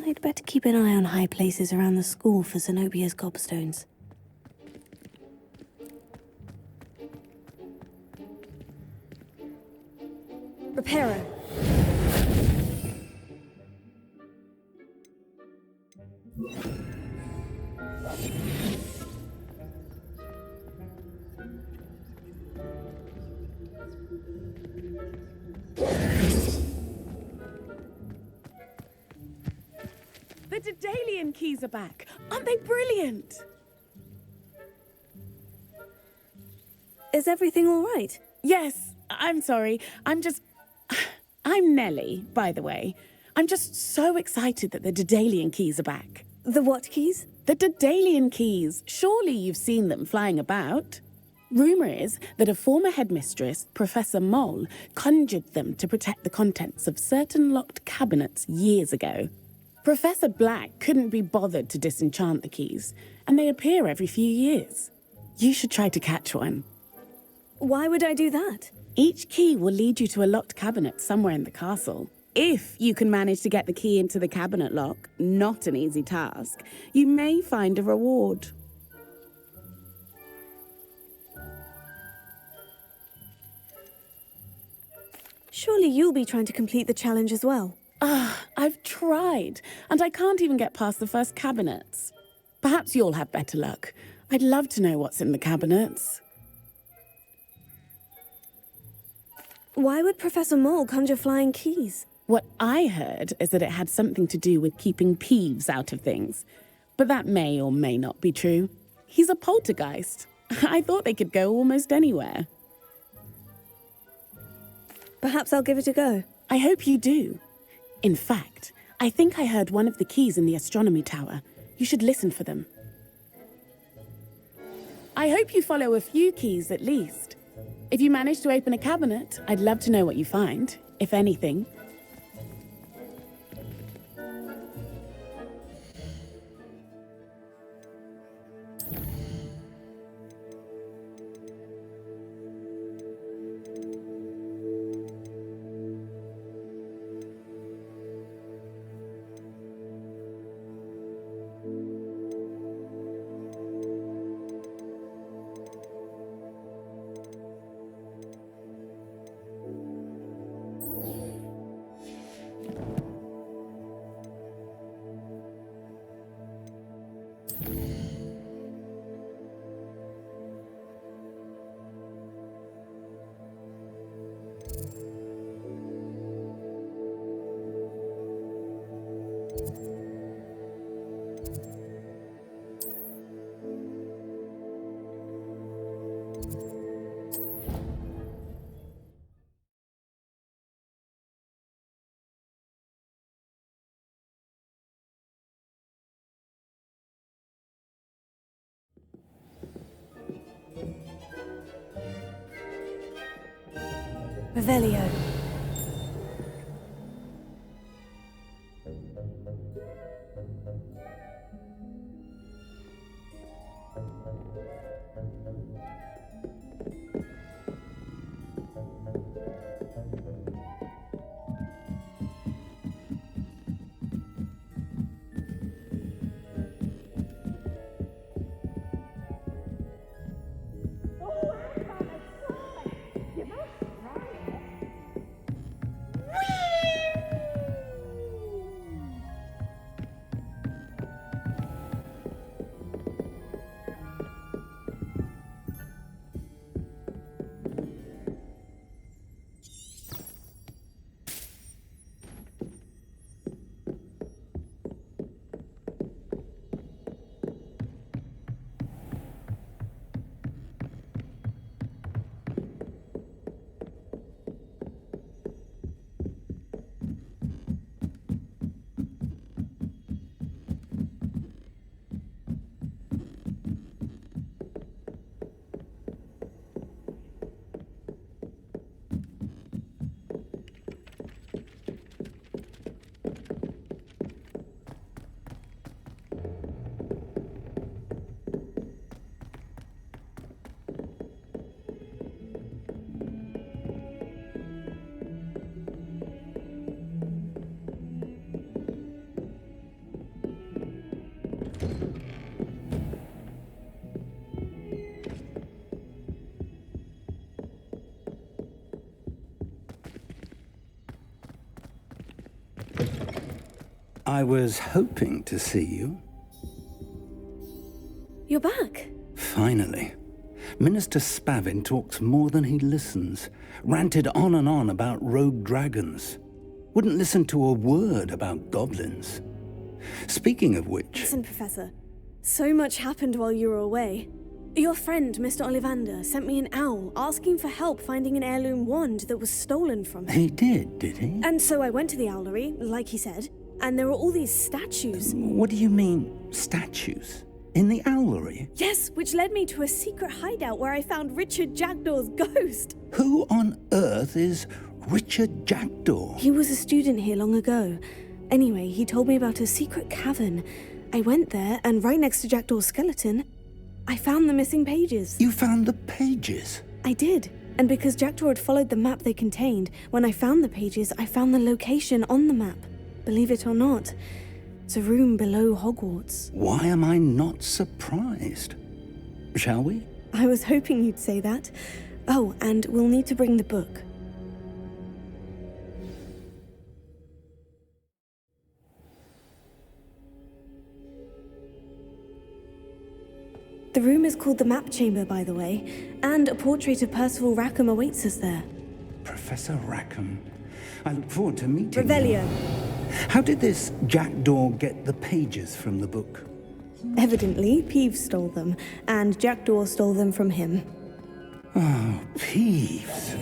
I'd better keep an eye on high places around the school for Zenobia's gobstones. Reparo. The Daedalian keys are back. Aren't they brilliant? Is everything all right? Yes, I'm sorry. I'm Nellie, by the way. I'm just so excited that the Daedalian keys are back. The what keys? The Daedalian keys. Surely you've seen them flying about. Rumour is that a former headmistress, Professor Moll, conjured them to protect the contents of certain locked cabinets years ago. Professor Black couldn't be bothered to disenchant the keys, and they appear every few years. You should try to catch one. Why would I do that? Each key will lead you to a locked cabinet somewhere in the castle. If you can manage to get the key into the cabinet lock, not an easy task, you may find a reward. Surely you'll be trying to complete the challenge as well. I've tried, and I can't even get past the first cabinets. Perhaps you'll have better luck. I'd love to know what's in the cabinets. Why would Professor Moll conjure flying keys? What I heard is that it had something to do with keeping Peeves out of things. But that may or may not be true. He's a poltergeist. I thought they could go almost anywhere. Perhaps I'll give it a go. I hope you do. In fact, I think I heard one of the keys in the astronomy tower. You should listen for them. I hope you follow a few keys at least. If you manage to open a cabinet, I'd love to know what you find, if anything. Revelio. I was hoping to see you. You're back. Finally. Minister Spavin talks more than he listens. Ranted on and on about rogue dragons. Wouldn't listen to a word about goblins. Speaking of which... Listen, Professor. So much happened while you were away. Your friend, Mr. Ollivander, sent me an owl asking for help finding an heirloom wand that was stolen from him. He did he? And so I went to the owlery, like he said, and there were all these statues. What do you mean, statues? In the owlery? Yes, which led me to a secret hideout where I found Richard Jackdaw's ghost. Who on earth is Richard Jackdaw? He was a student here long ago. Anyway, he told me about a secret cavern. I went there, and right next to Jackdaw's skeleton, I found the missing pages. You found the pages? I did. And because Jackdaw had followed the map they contained, when I found the pages, I found the location on the map. Believe it or not, it's a room below Hogwarts. Why am I not surprised? Shall we? I was hoping you'd say that. Oh, and we'll need to bring the book. The room is called the Map Chamber, by the way, and a portrait of Percival Rackham awaits us there. Professor Rackham. I look forward to meeting Revelio. you. How did this Jackdaw get the pages from the book? Evidently, Peeves stole them, and Jackdaw stole them from him. Oh, Peeves.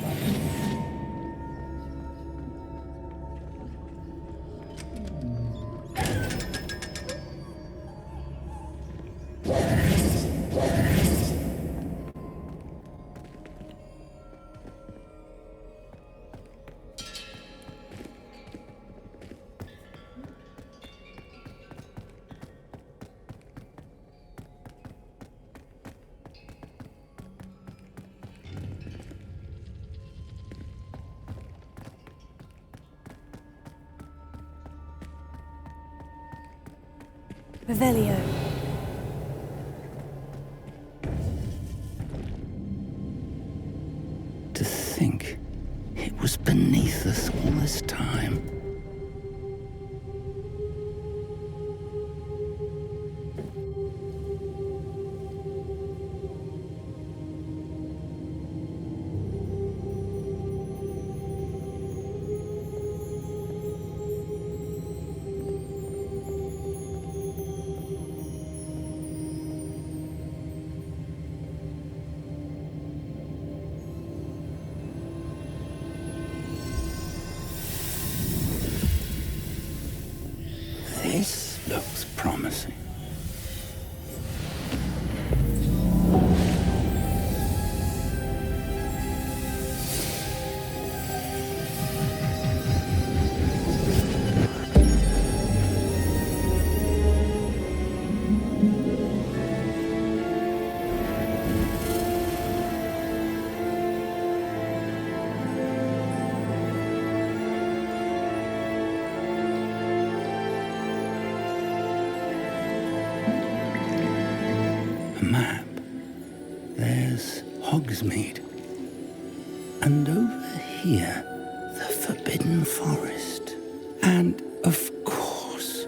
Revelio. To think it was beneath us all this time. This looks promising. Map. There's Hogsmeade. And over here, the Forbidden Forest. And, of course,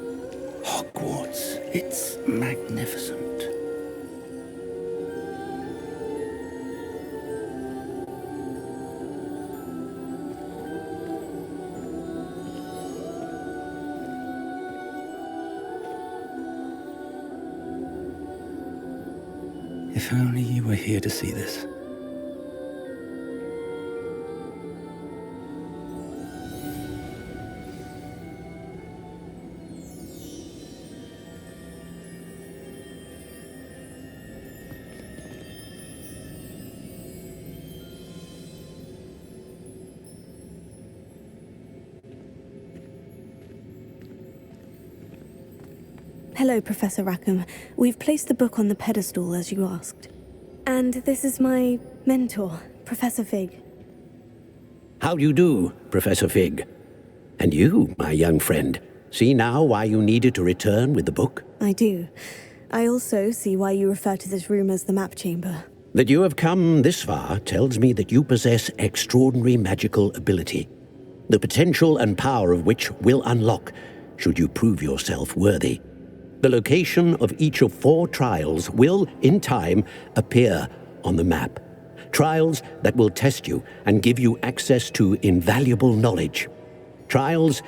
Hogwarts. It's magnificent. If only you were here to see this. Hello, Professor Rackham. We've placed the book on the pedestal, as you asked. And this is my mentor, Professor Fig. How do you do, Professor Fig? And you, my young friend, see now why you needed to return with the book? I do. I also see why you refer to this room as the Map Chamber. That you have come this far tells me that you possess extraordinary magical ability, the potential and power of which will unlock should you prove yourself worthy. The location of each of 4 trials will, in time, appear on the map. Trials that will test you and give you access to invaluable knowledge. Trials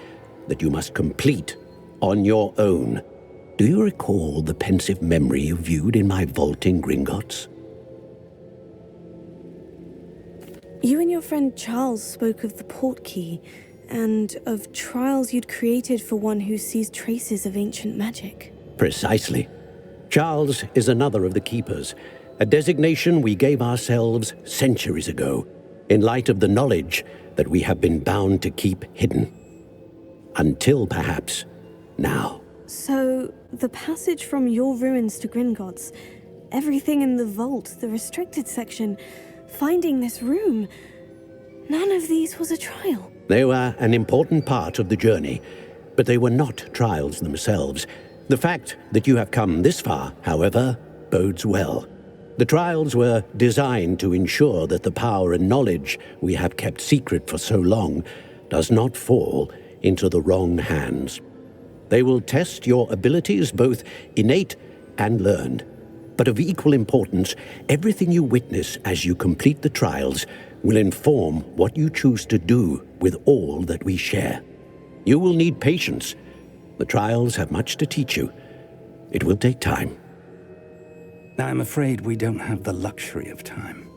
that you must complete on your own. Do you recall the pensive memory you viewed in my vault in Gringotts? You and your friend Charles spoke of the portkey, and of trials you'd created for one who sees traces of ancient magic. Precisely. Charles is another of the Keepers, a designation we gave ourselves centuries ago, in light of the knowledge that we have been bound to keep hidden. Until, perhaps, now. So, the passage from your ruins to Gringotts, everything in the vault, the restricted section, finding this room, none of these was a trial. They were an important part of the journey, but they were not trials themselves. The fact that you have come this far, however, bodes well. The trials were designed to ensure that the power and knowledge we have kept secret for so long does not fall into the wrong hands. They will test your abilities, both innate and learned. But of equal importance, everything you witness as you complete the trials will inform what you choose to do with all that we share. You will need patience. The trials have much to teach you. It will take time. I'm afraid we don't have the luxury of time.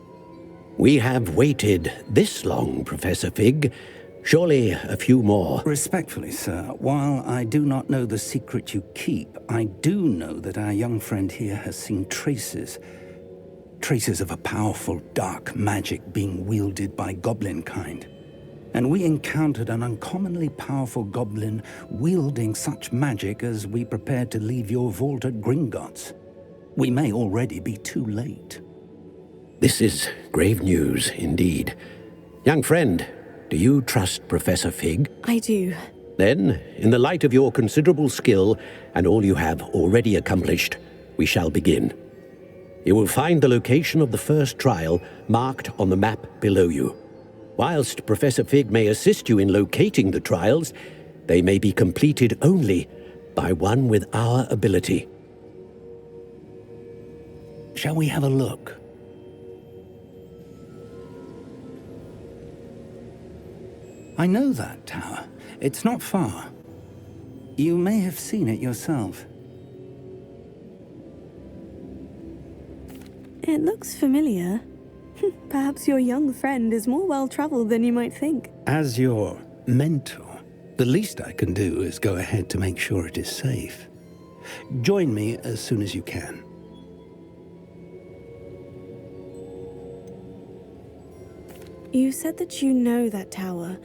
We have waited this long, Professor Fig. Surely a few more. Respectfully, sir, while I do not know the secret you keep, I do know that our young friend here has seen traces of a powerful dark magic being wielded by goblin kind. And we encountered an uncommonly powerful goblin wielding such magic as we prepared to leave your vault at Gringotts. We may already be too late. This is grave news indeed. Young friend, do you trust Professor Fig? I do. Then, in the light of your considerable skill and all you have already accomplished, we shall begin. You will find the location of the first trial marked on the map below you. Whilst Professor Fig may assist you in locating the trials, they may be completed only by one with our ability. Shall we have a look? I know that tower. It's not far. You may have seen it yourself. It looks familiar. Perhaps your young friend is more well-traveled than you might think. As your mentor, the least I can do is go ahead to make sure it is safe. Join me as soon as you can. You said that you know that tower.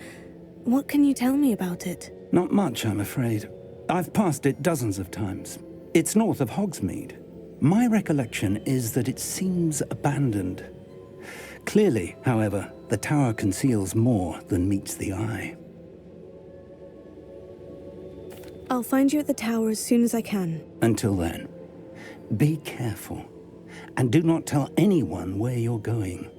What can you tell me about it? Not much, I'm afraid. I've passed it dozens of times. It's north of Hogsmeade. My recollection is that it seems abandoned. Clearly, however, the tower conceals more than meets the eye. I'll find you at the tower as soon as I can. Until then, be careful, and do not tell anyone where you're going.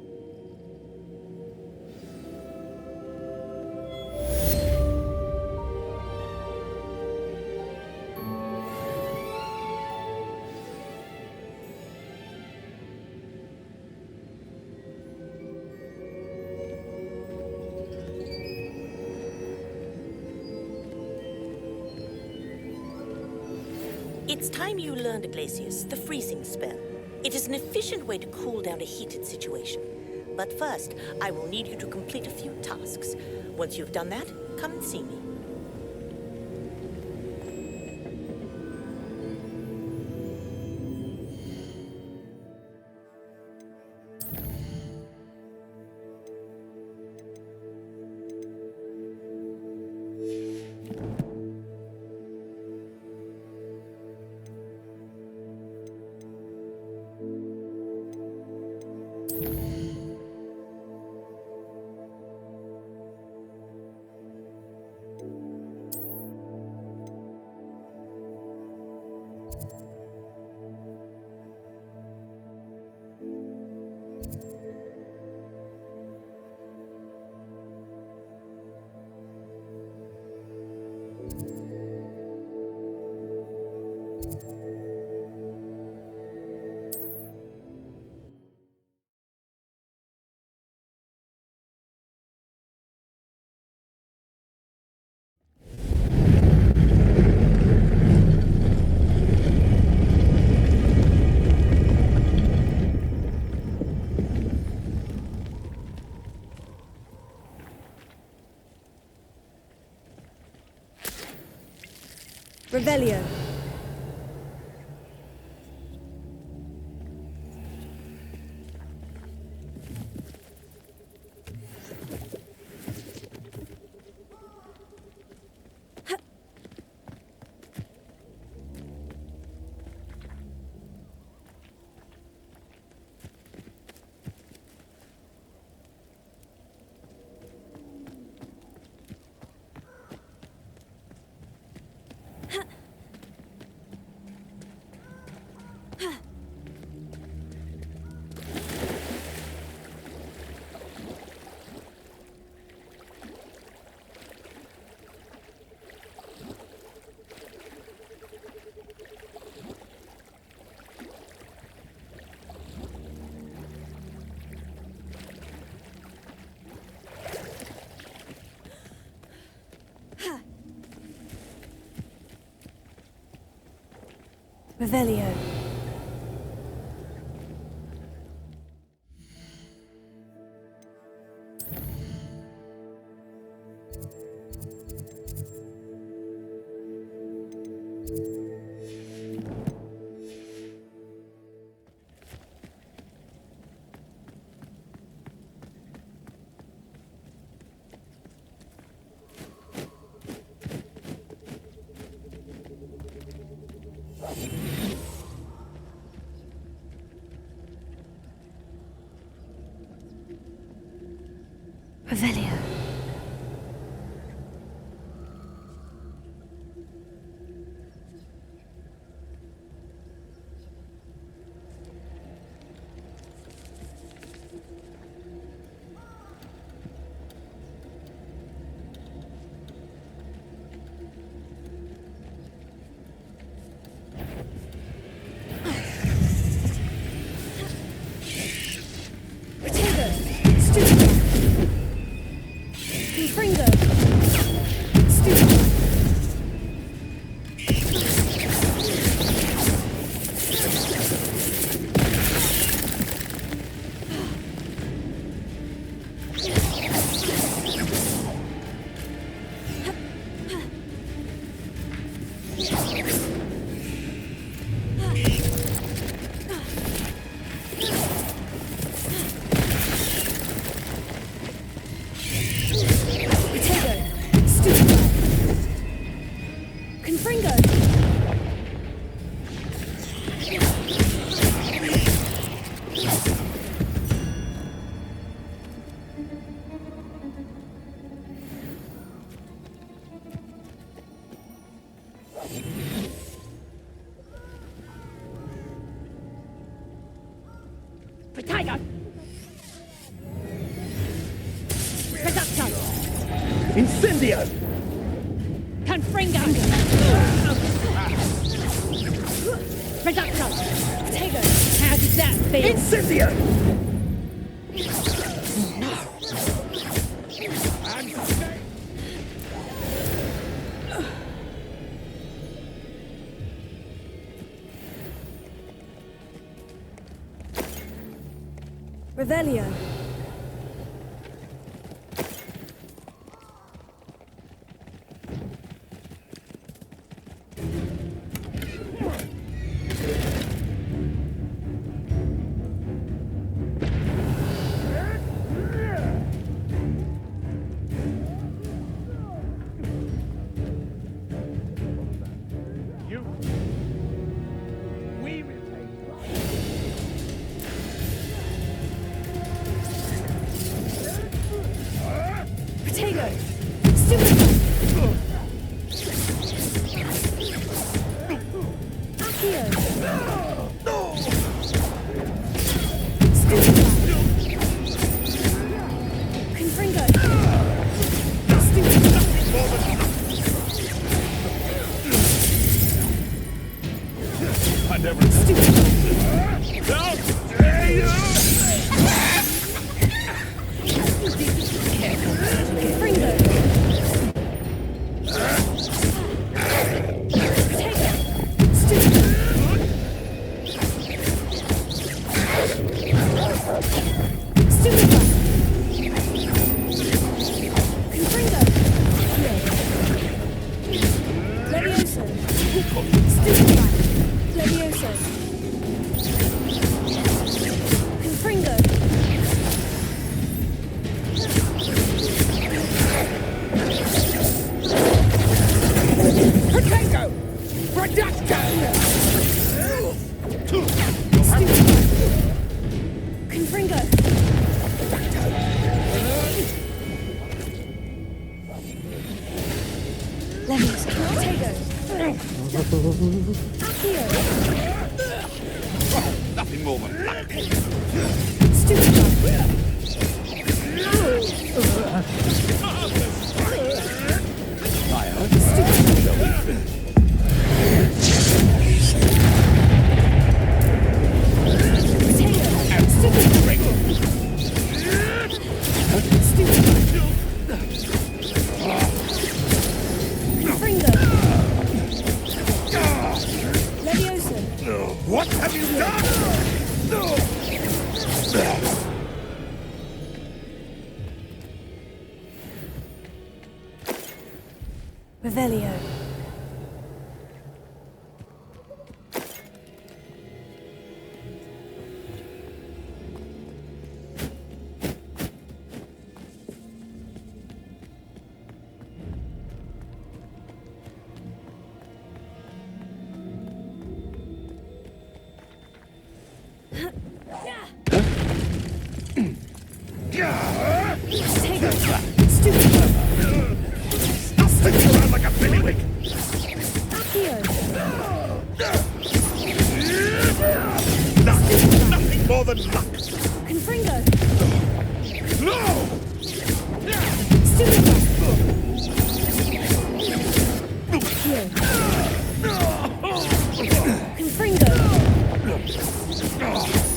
It's time you learned, Glacius, the freezing spell. It is an efficient way to cool down a heated situation. But first, I will need you to complete a few tasks. Once you've done that, come and see me. Revelio. Revelio. Revelio. Incendio! Confringo! Reducto! Potato! How did that feel? Incendio! Revelio. Nothing more than luck. What have you done? Revelio. Like a billywig. Nothing more than luck. Confringo. No! Confringo.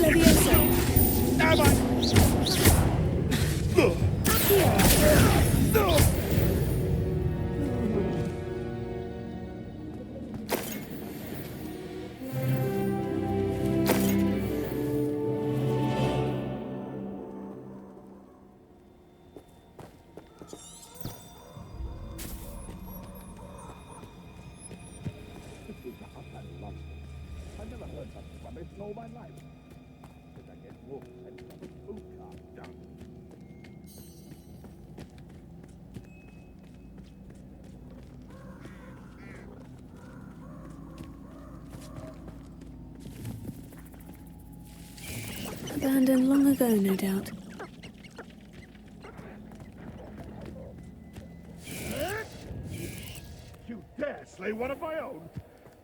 Levioso. Am I? I've never heard such rubbish in all my life. Did I get wolf and food cart done? Abandoned long ago, no doubt. You dare slay one of my own?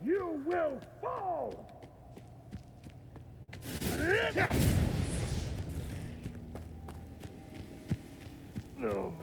You will fall! No.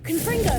Confringo!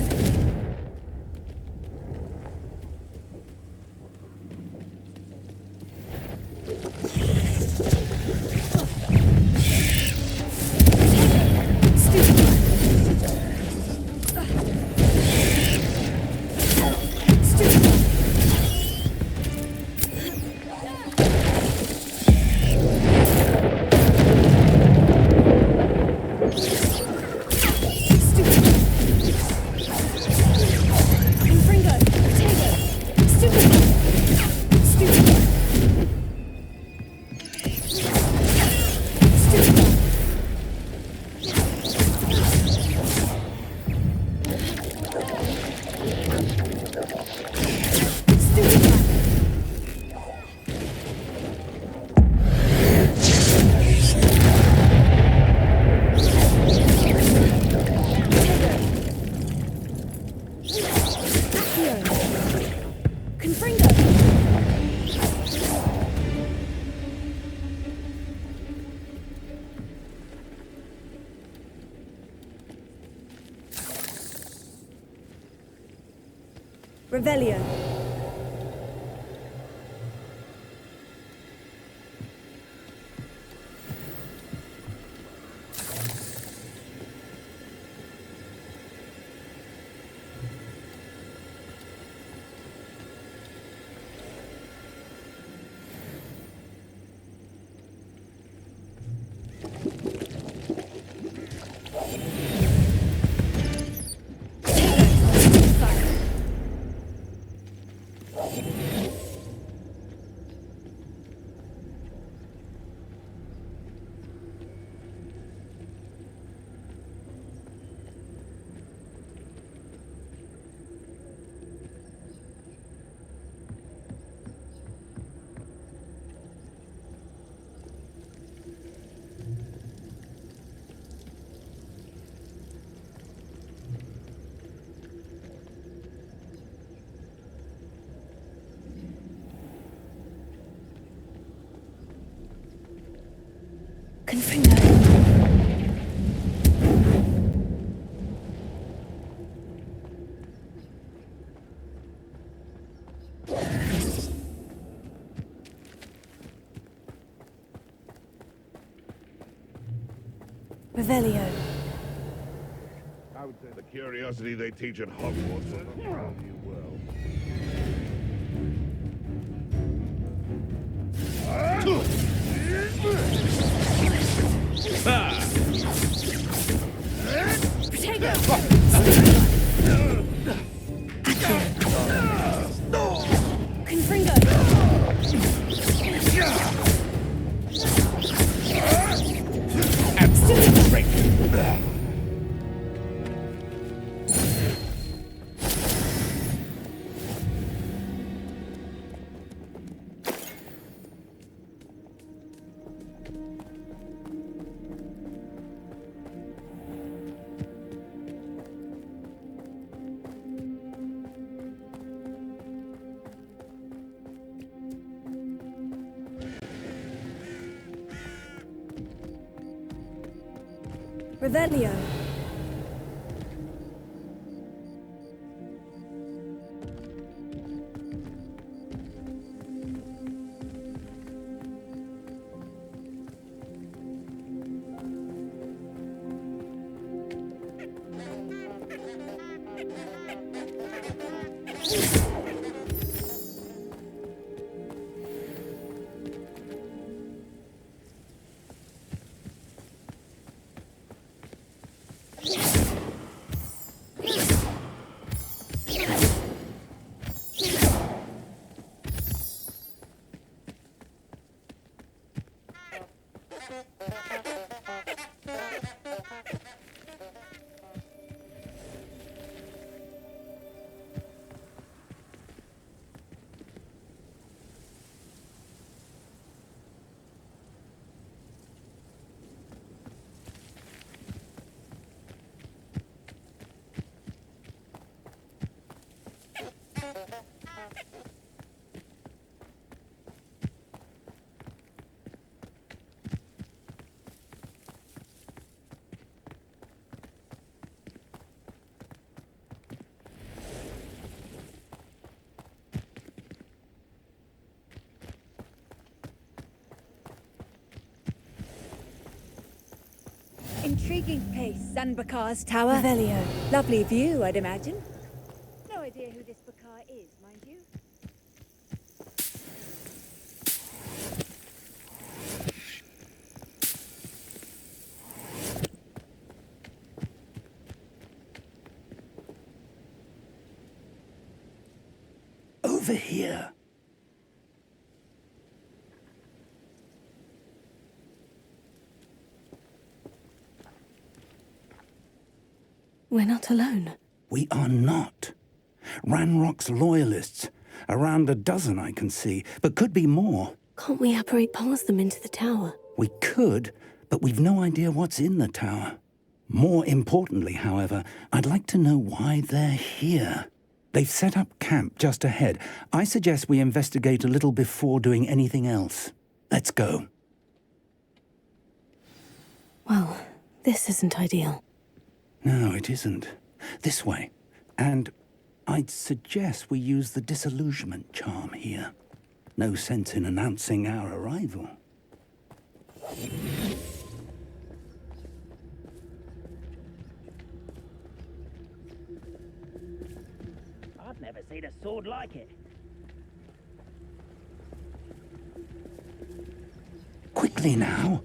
Revelio. Revelio. I would say the curiosity they teach at Hogwarts is a whole new world. Revelio. Intriguing place, Zanbakar's tower. Revelio. Lovely view, I'd imagine. No idea who this Bakar is, mind you. Over here. We're not alone. We are not. Ranrock's loyalists. Around a dozen I can see, but could be more. Can't we apparate past them into the tower? We could, but we've no idea what's in the tower. More importantly, however, I'd like to know why they're here. They've set up camp just ahead. I suggest we investigate a little before doing anything else. Let's go. Well, this isn't ideal. No, it isn't. This way. And I'd suggest we use the disillusionment charm here. No sense in announcing our arrival. I've never seen a sword like it. Quickly now.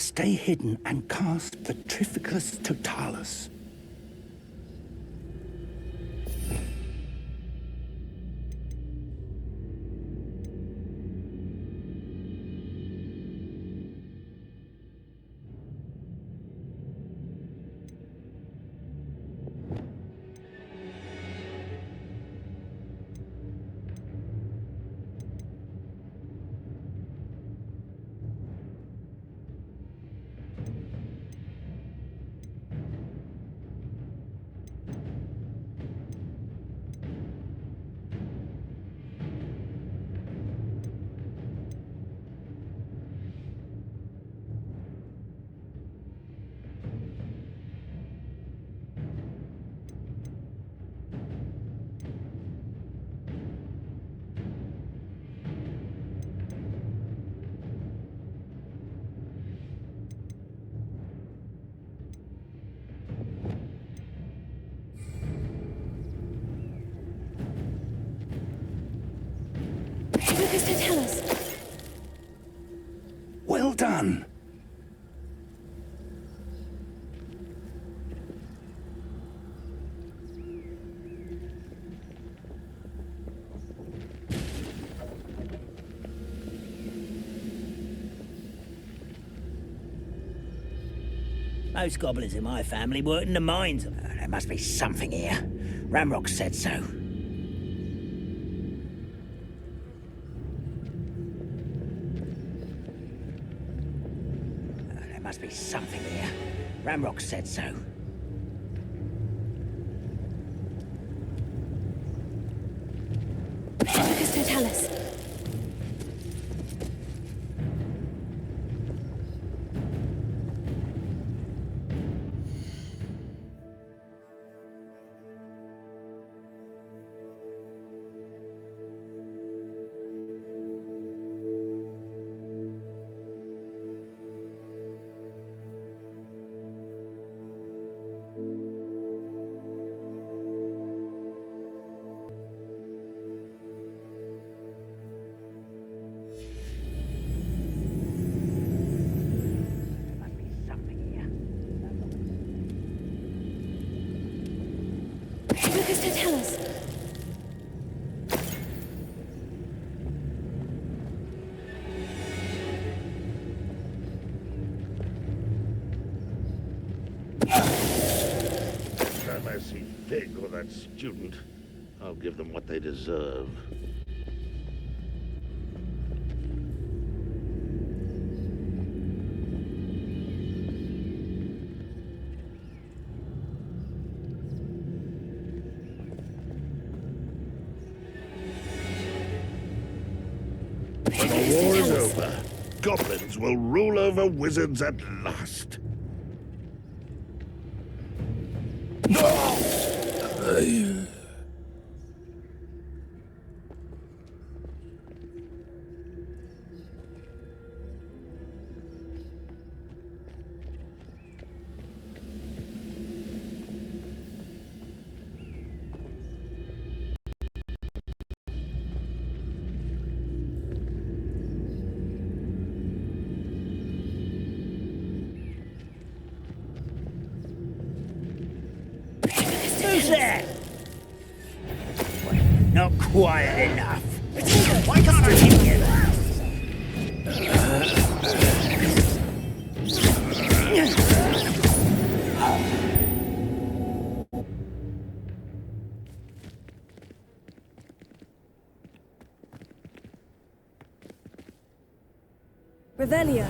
Stay hidden and cast Petrificus Totalis. Lucas, don't tell us. Well done. Most goblins in my family work in the mines. There must be something here. Ramrock said so. There must be something here. Ramrock said so. Lucas, don't tell us. Lucas, don't tell us. Time I see Fig or that student, I'll give them what they deserve. When the war is over, goblins will rule over wizards at last. Who's there? Not quiet enough. Why can't I hear you? Revelio.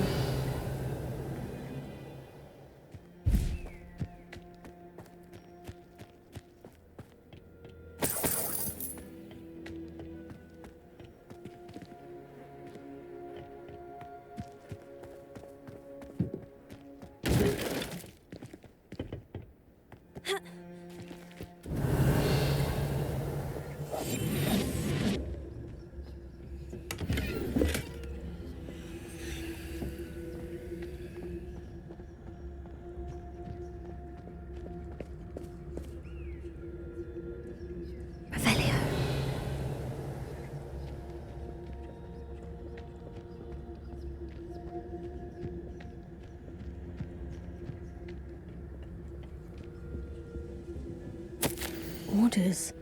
orders.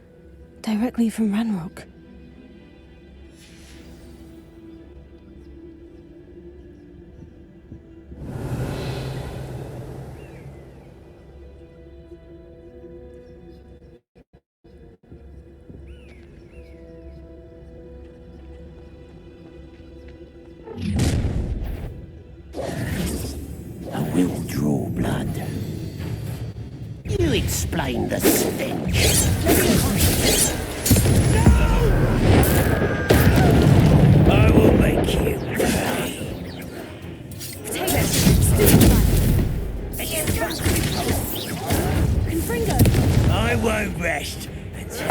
Directly from Ranrock. I will draw blood. You explain the stench. I will make you pay. Confringo! I won't rest until...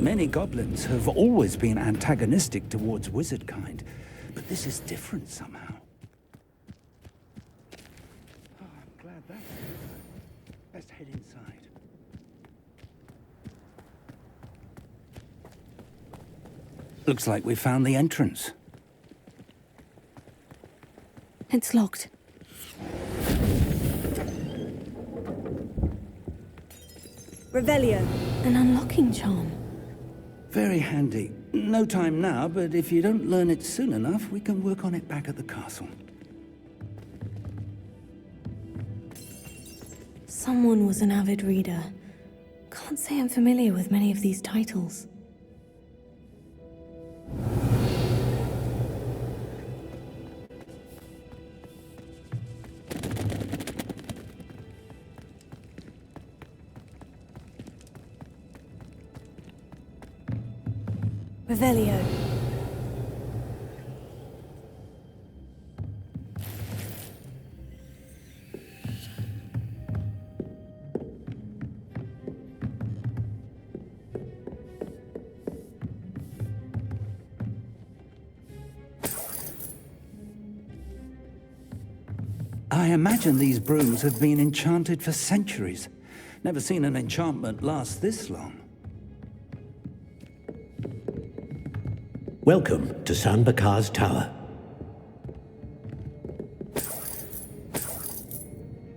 Many goblins have always been antagonistic towards wizard kind, but this is different somehow. Oh, I'm glad that's over. Let's head inside. Looks like we found the entrance. It's locked. Revelio. An unlocking charm. Very handy. No time now, but if you don't learn it soon enough, we can work on it back at the castle. Someone was an avid reader. Can't say I'm familiar with many of these titles. Revelio. I imagine these brooms have been enchanted for centuries. Never seen an enchantment last this long. Welcome to San Bakar's Tower.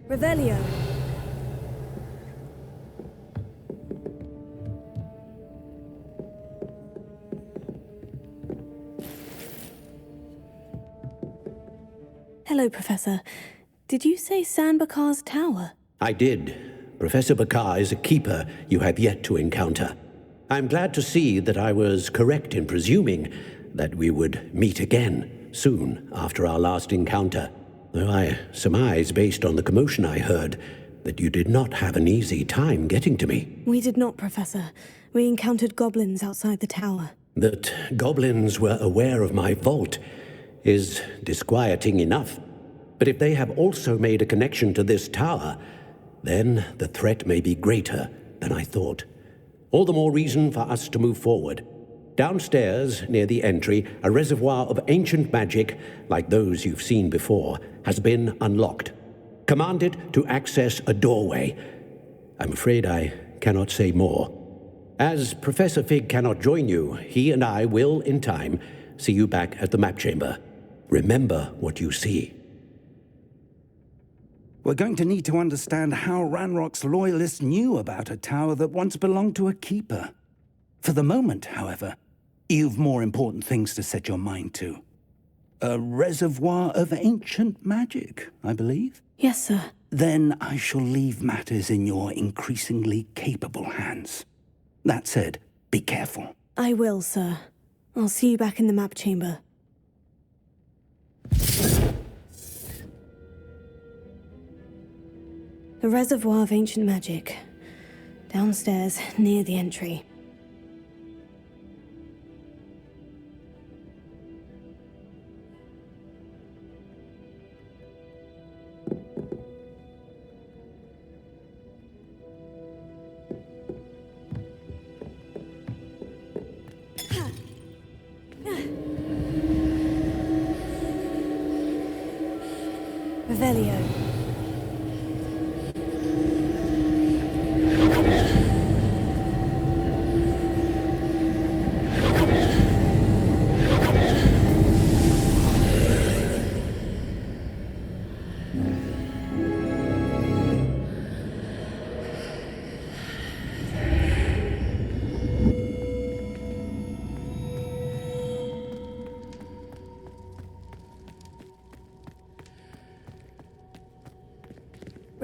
Revelio. Hello, Professor. Did you say San Bakar's Tower? I did. Professor Bakar is a keeper you have yet to encounter. I'm glad to see that I was correct in presuming that we would meet again soon after our last encounter, though I surmise, based on the commotion I heard, that you did not have an easy time getting to me. We did not, Professor. We encountered goblins outside the tower. That goblins were aware of my vault is disquieting enough. But if they have also made a connection to this tower, then the threat may be greater than I thought. All the more reason for us to move forward. Downstairs, near the entry, a reservoir of ancient magic, like those you've seen before, has been unlocked. Commanded to access a doorway. I'm afraid I cannot say more. As Professor Fig cannot join you, he and I will, in time, see you back at the map chamber. Remember what you see. We're going to need to understand how Ranrock's loyalists knew about a tower that once belonged to a keeper. For the moment, however, you've more important things to set your mind to. A reservoir of ancient magic, I believe? Yes, sir. Then I shall leave matters in your increasingly capable hands. That said, be careful. I will, sir. I'll see you back in the map chamber. A reservoir of ancient magic. Downstairs, near the entry. Revelio.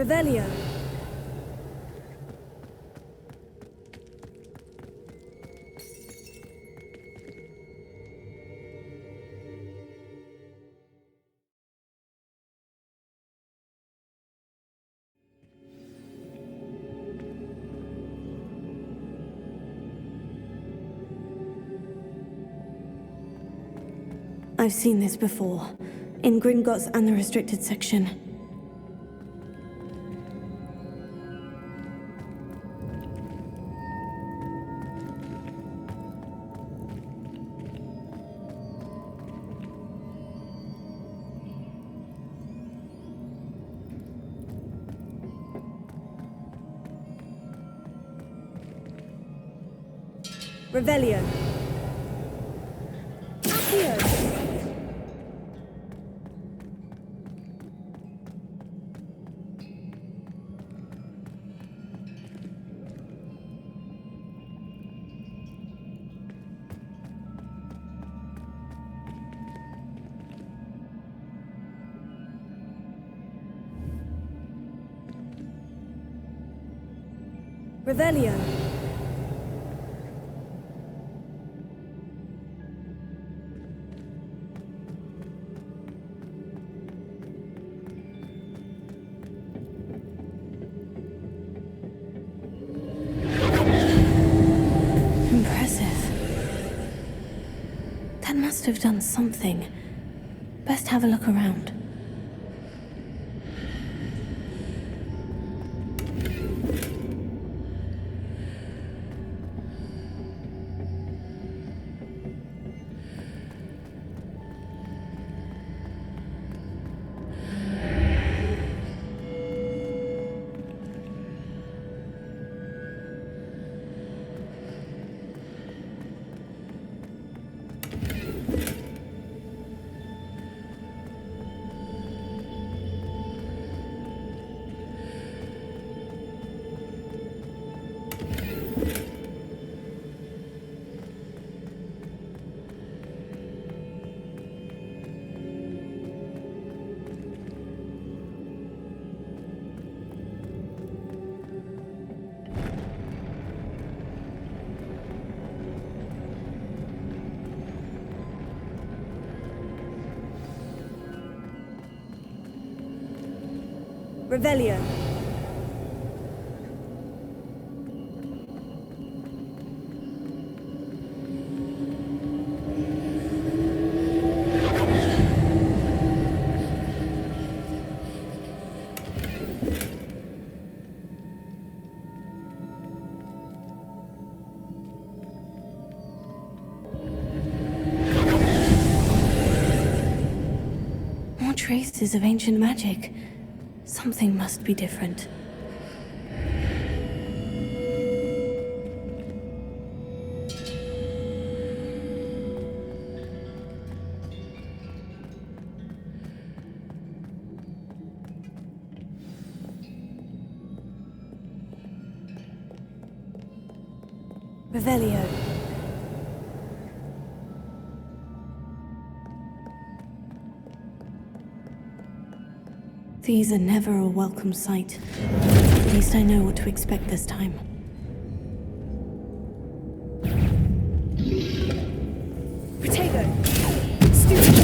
Revelio. I've seen this before, in Gringotts and the restricted section. Revelio. Accio. Revelio. Impressive. That must have done something. Best have a look around. Revelio. More traces of ancient magic. Something must be different. Revelio. These are never a welcome sight. At least I know what to expect this time. Protego! Stupid!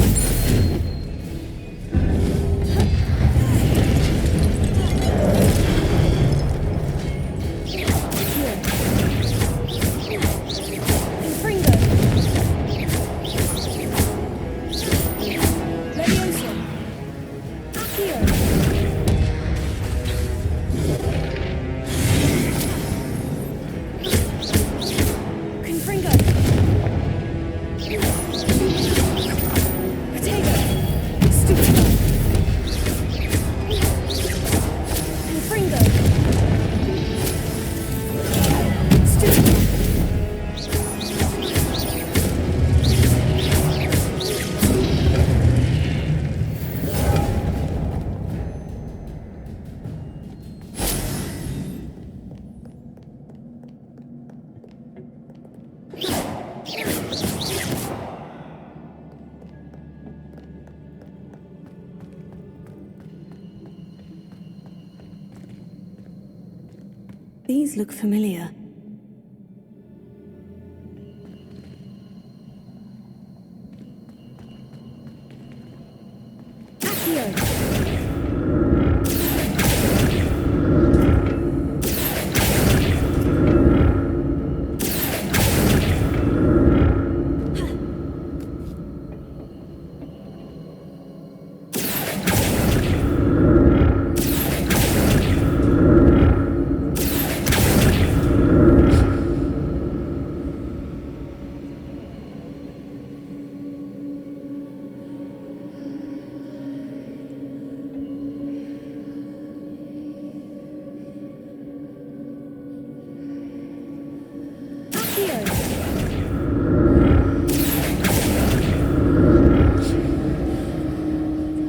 These look familiar.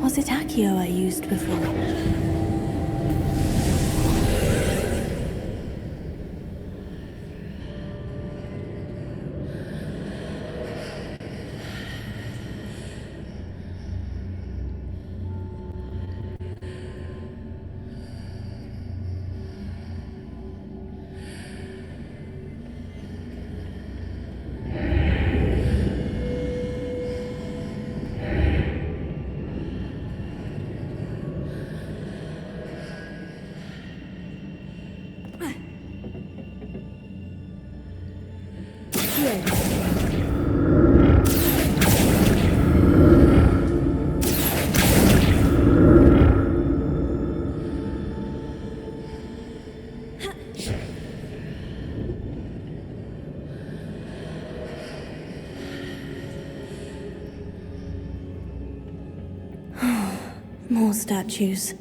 Was it Accio I used before? More statues.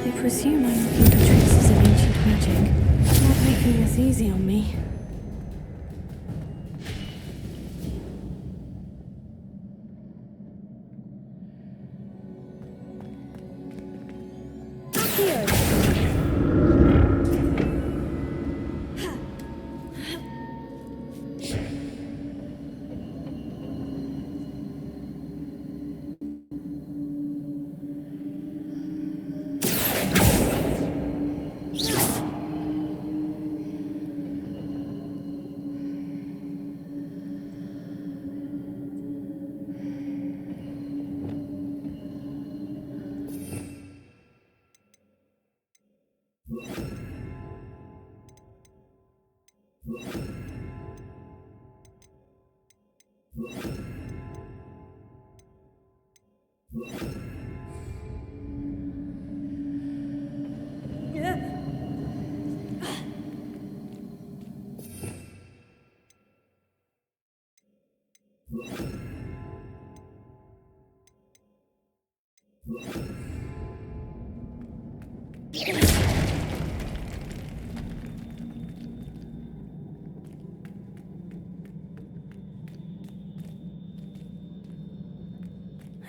I presume I'm looking for traces of ancient magic. Not making this easy on me.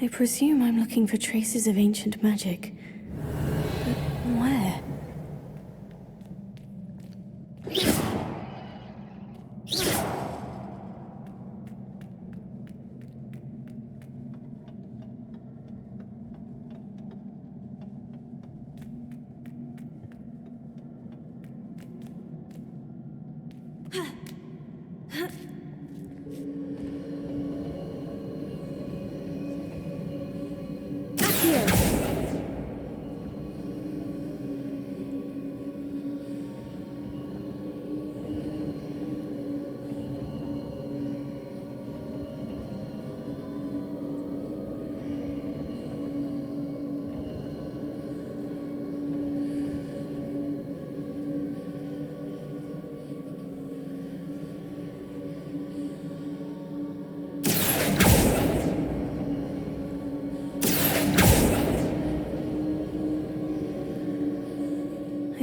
I presume I'm looking for traces of ancient magic. But where?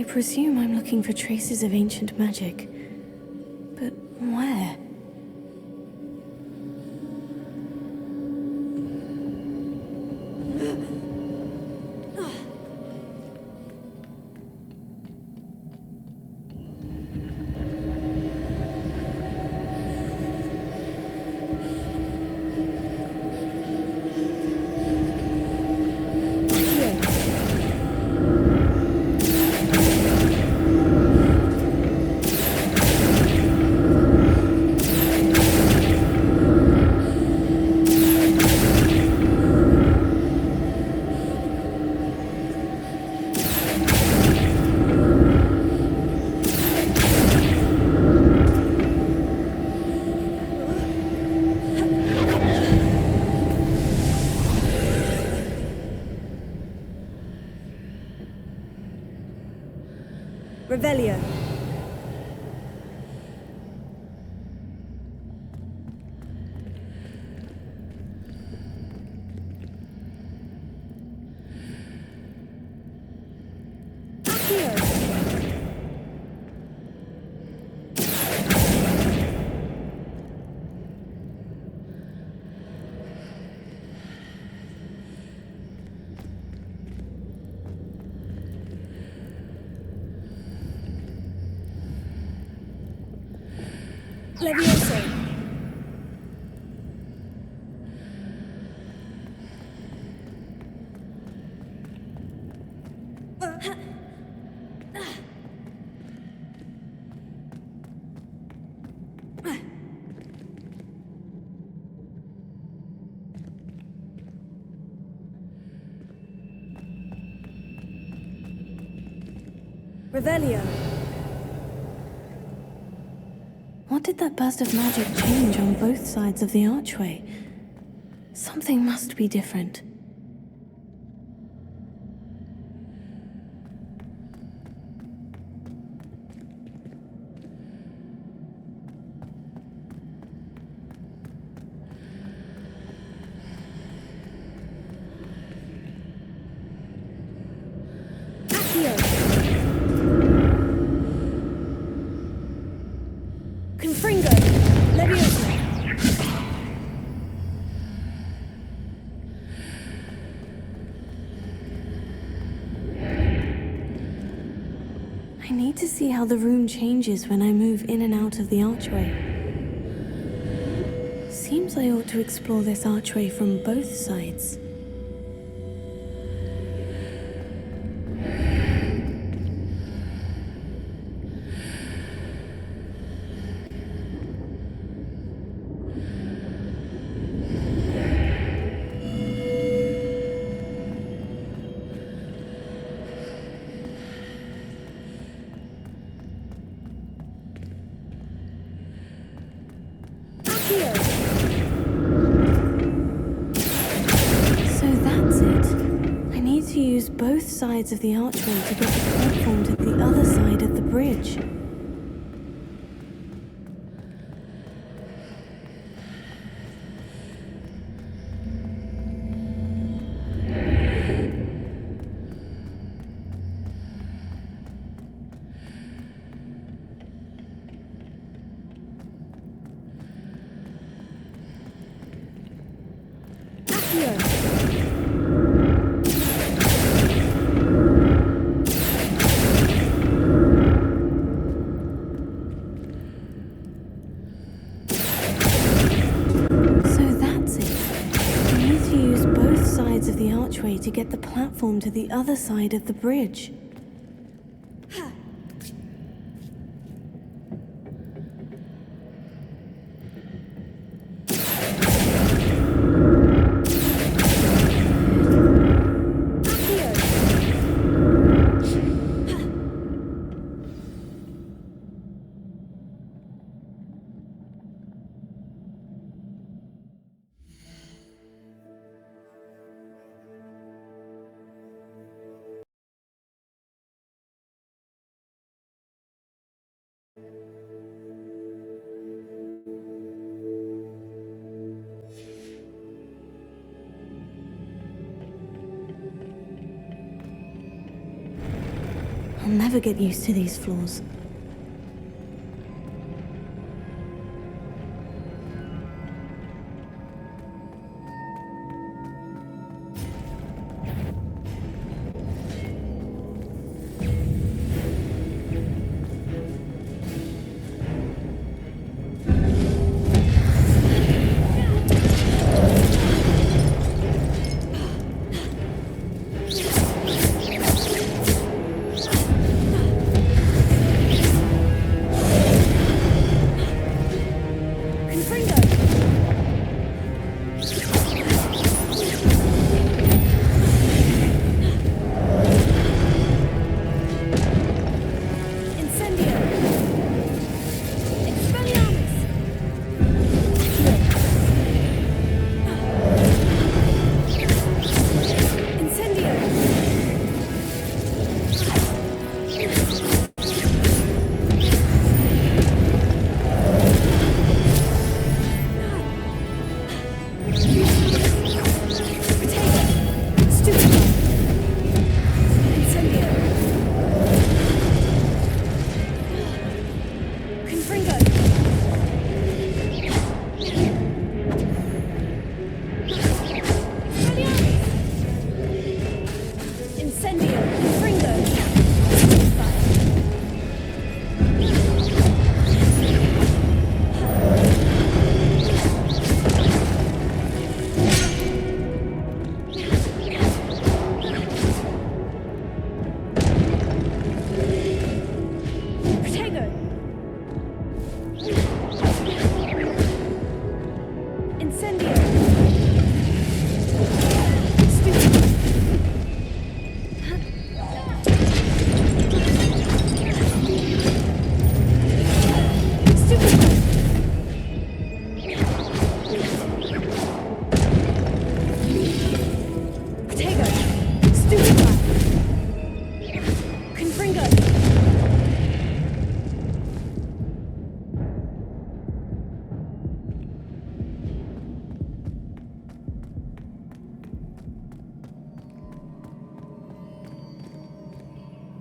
presume I'm looking for traces of ancient magic. But where? Revelio. Levioso. Revelio. What did that burst of magic change on both sides of the archway? Something must be different. Confringo. Levioso. I need to see how the room changes when I move in and out of the archway. Seems I ought to explore this archway from both sides. So that's it. I need to use both sides of the archway to get the platform to the other side of the bridge. So that's it. I need to use both sides of the archway to get the platform to the other side of the bridge. I'll never get used to these floors.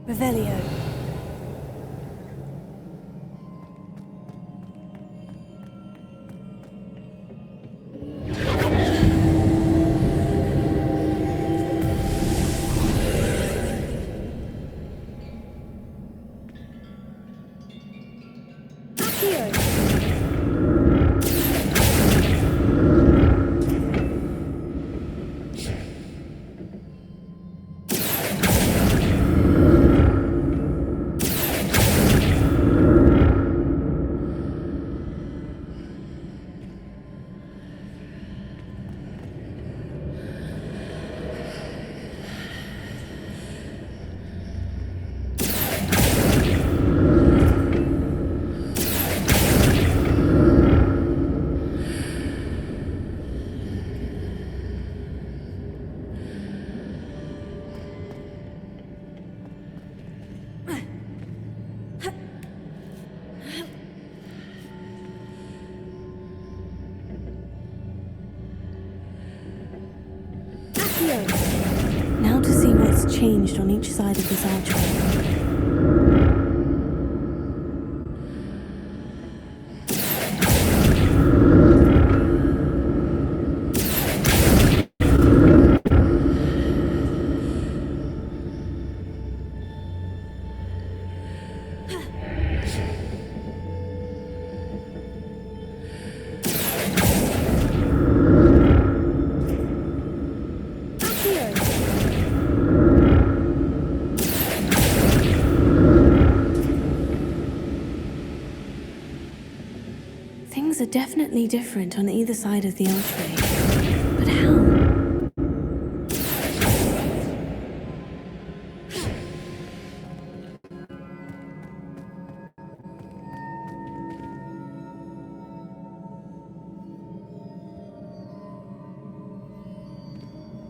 Revelio. Now to see what's changed on each side of this archway. Things are definitely different on either side of the archway. But how?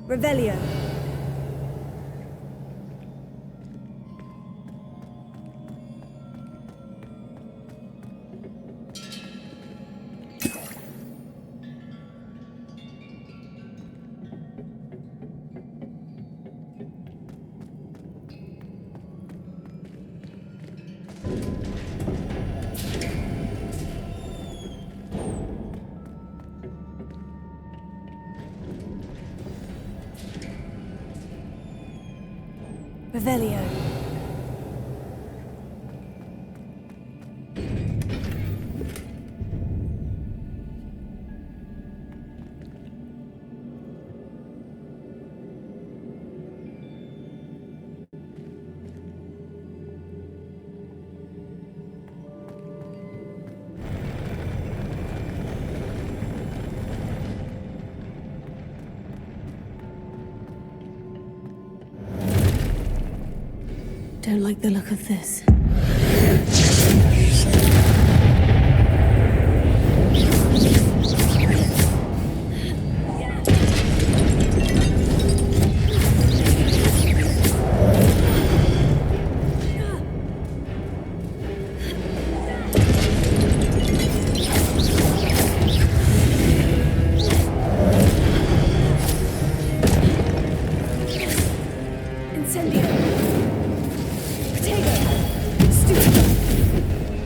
Revelio. Revelio. Don't like the look of this. Incendio. Potato. Stupid.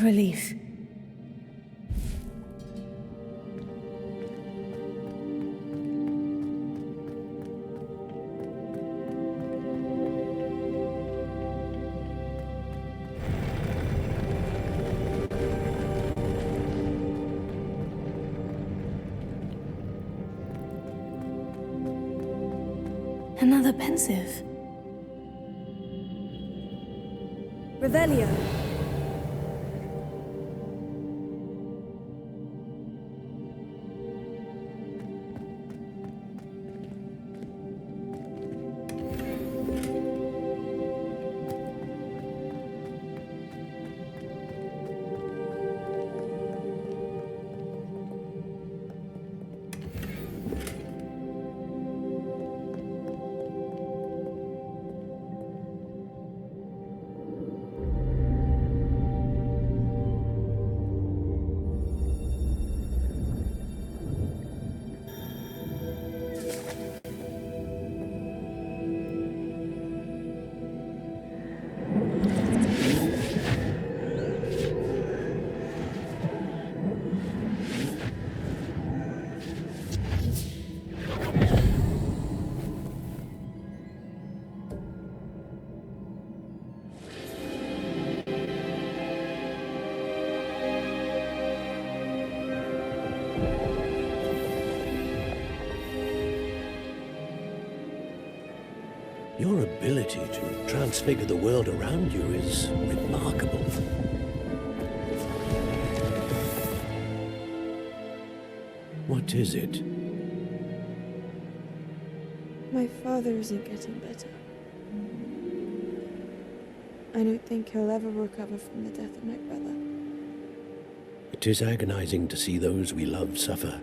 a relief. Another pensive. Revelio. Your ability to transfigure the world around you is remarkable. What is it? My father isn't getting better. I don't think he'll ever recover from the death of my brother. It is agonizing to see those we love suffer.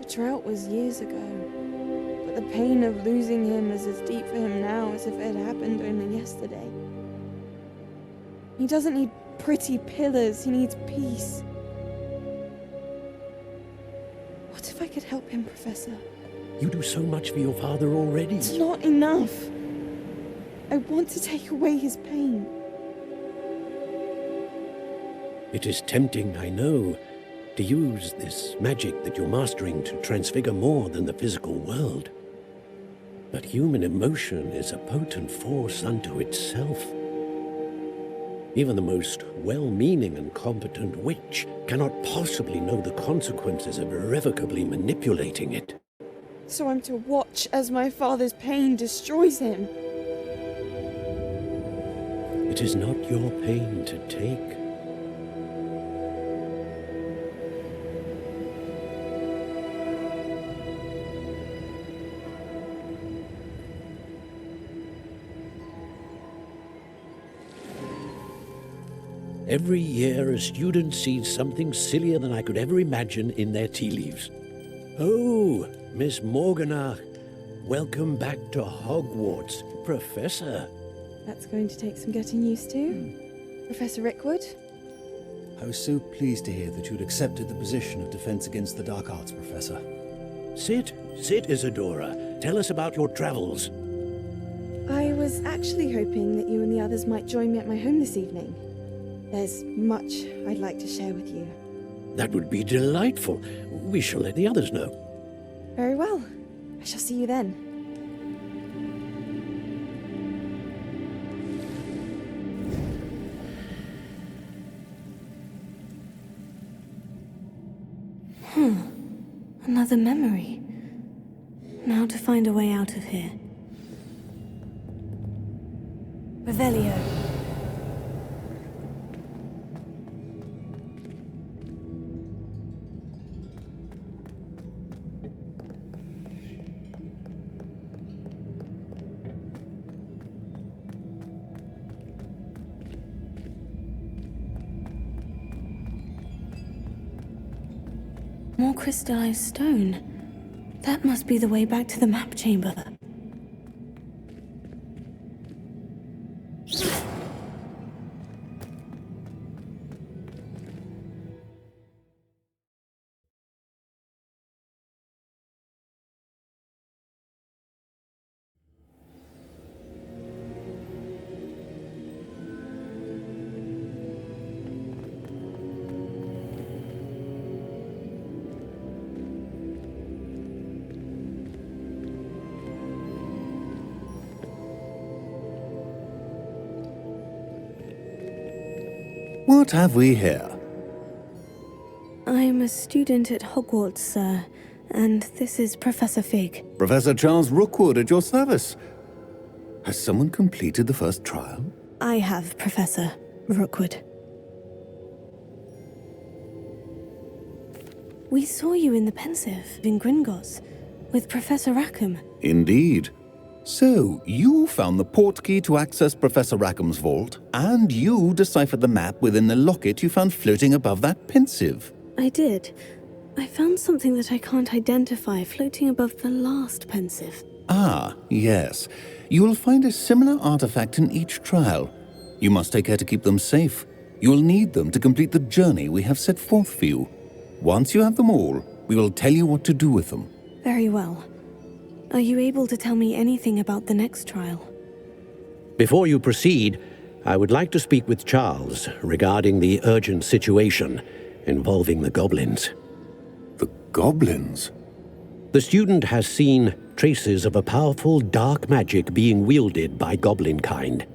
The drought was years ago, but the pain of losing him is as deep for him now as if it had happened only yesterday. He doesn't need pretty pillars, he needs peace. What if I could help him, Professor? You do so much for your father already. It's not enough. I want to take away his pain. It is tempting, I know, to use this magic that you're mastering to transfigure more than the physical world. But human emotion is a potent force unto itself. Even the most well-meaning and competent witch cannot possibly know the consequences of irrevocably manipulating it. So I'm to watch as my father's pain destroys him. It is not your pain to take. Every year, a student sees something sillier than I could ever imagine in their tea leaves. Oh, Miss Morganach, welcome back to Hogwarts, Professor. That's going to take some getting used to. Professor Rickwood? I was so pleased to hear that you'd accepted the position of Defense Against the Dark Arts, Professor. Sit, Isadora. Tell us about your travels. I was actually hoping that you and the others might join me at my home this evening. There's much I'd like to share with you. That would be delightful. We shall let the others know. Very well. I shall see you then. Another memory. Now to find a way out of here. Revelio. More crystallized stone. That must be the way back to the map chamber. What have we here? I'm a student at Hogwarts, sir, and this is Professor Fig. Professor Charles Rookwood at your service. Has someone completed the first trial? I have, Professor Rookwood. We saw you in the Pensive in Gringotts with Professor Rackham. Indeed. So, you found the portkey to access Professor Rackham's vault, and you deciphered the map within the locket you found floating above that Pensive. I did. I found something that I can't identify floating above the last Pensive. Ah, yes. You will find a similar artifact in each trial. You must take care to keep them safe. You will need them to complete the journey we have set forth for you. Once you have them all, we will tell you what to do with them. Very well. Are you able to tell me anything about the next trial? Before you proceed, I would like to speak with Charles regarding the urgent situation involving the goblins. The goblins? The student has seen traces of a powerful dark magic being wielded by goblin kind.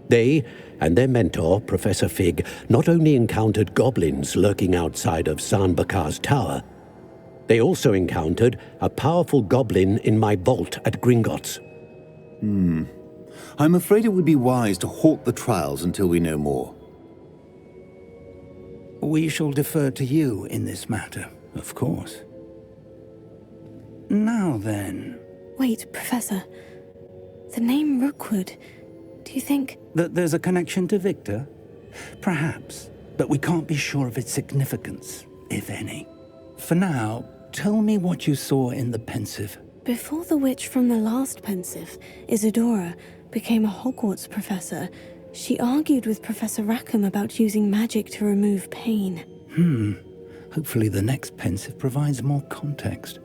They and their mentor, Professor Fig, not only encountered goblins lurking outside of Sanbakar's tower, they also encountered a powerful goblin in my vault at Gringotts. I'm afraid it would be wise to halt the trials until we know more. We shall defer to you in this matter, of course. Now then... Wait, Professor. The name Rookwood. Do you think... That there's a connection to Victor? Perhaps, but we can't be sure of its significance, if any. For now, tell me what you saw in the Pensive. Before the witch from the last Pensive, Isadora, became a Hogwarts professor, she argued with Professor Rackham about using magic to remove pain. Hopefully the next Pensive provides more context.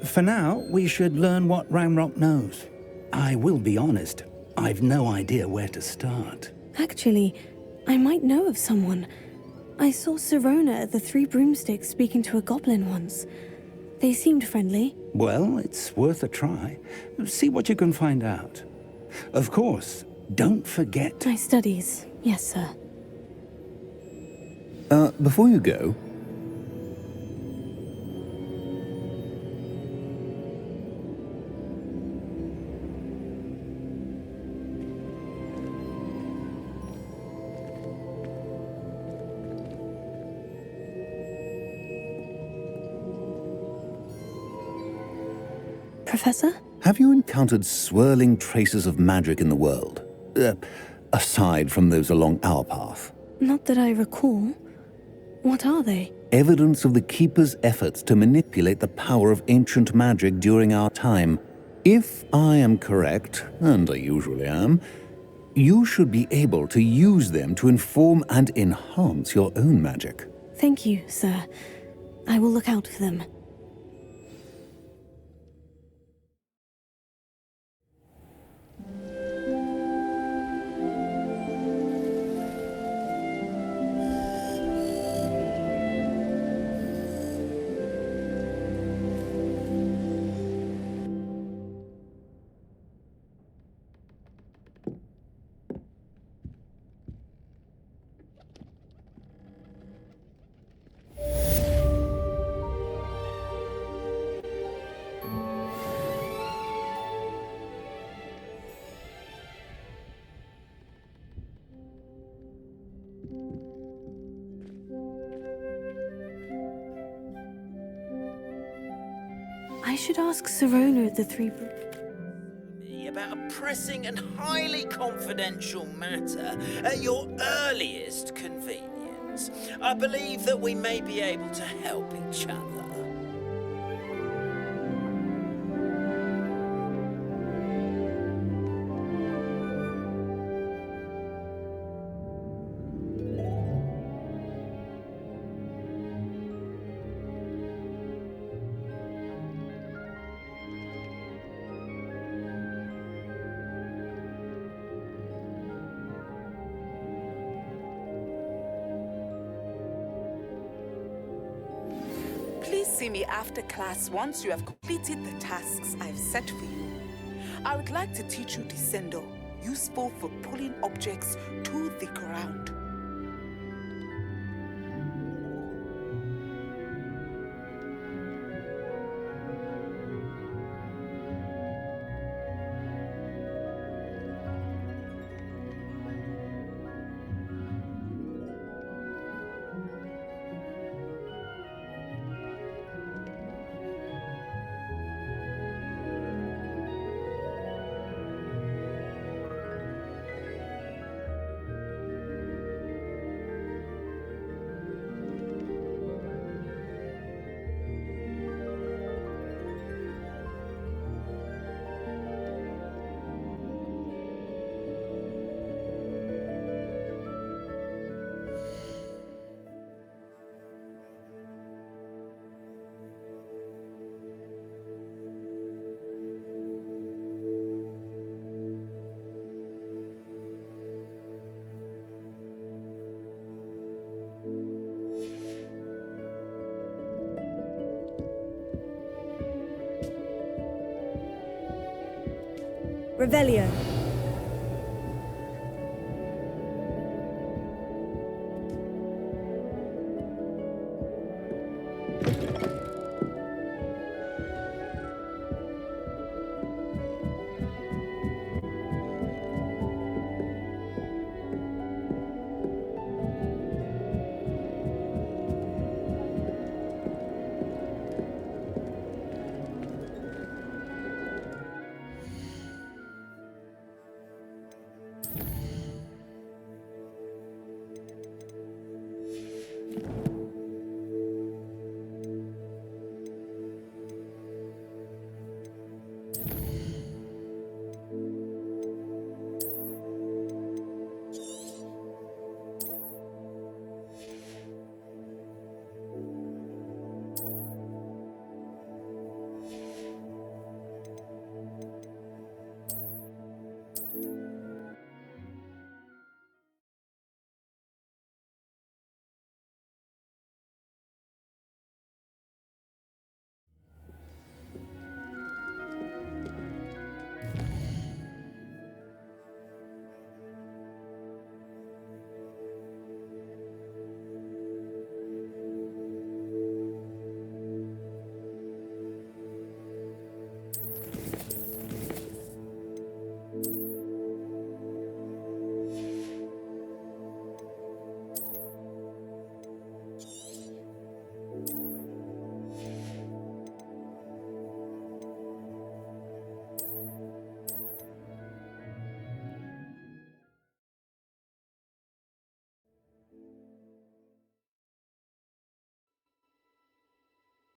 For now, we should learn what Ranrock knows. I will be honest, I've no idea where to start. Actually, I might know of someone. I saw Sirona at the Three Broomsticks speaking to a goblin once. They seemed friendly. Well, it's worth a try. See what you can find out. Of course, don't forget... My studies, yes, sir. Before you go... Professor? Have you encountered swirling traces of magic in the world? Aside from those along our path? Not that I recall. What are they? Evidence of the Keeper's efforts to manipulate the power of ancient magic during our time. If I am correct, and I usually am, you should be able to use them to inform and enhance your own magic. Thank you, sir. I will look out for them. I should ask Sirona at the Three about a pressing and highly confidential matter at your earliest convenience. I believe that we may be able to help each other. Please see me after class once you have completed the tasks I've set for you. I would like to teach you Descendo, useful for pulling objects to the ground. Revelio.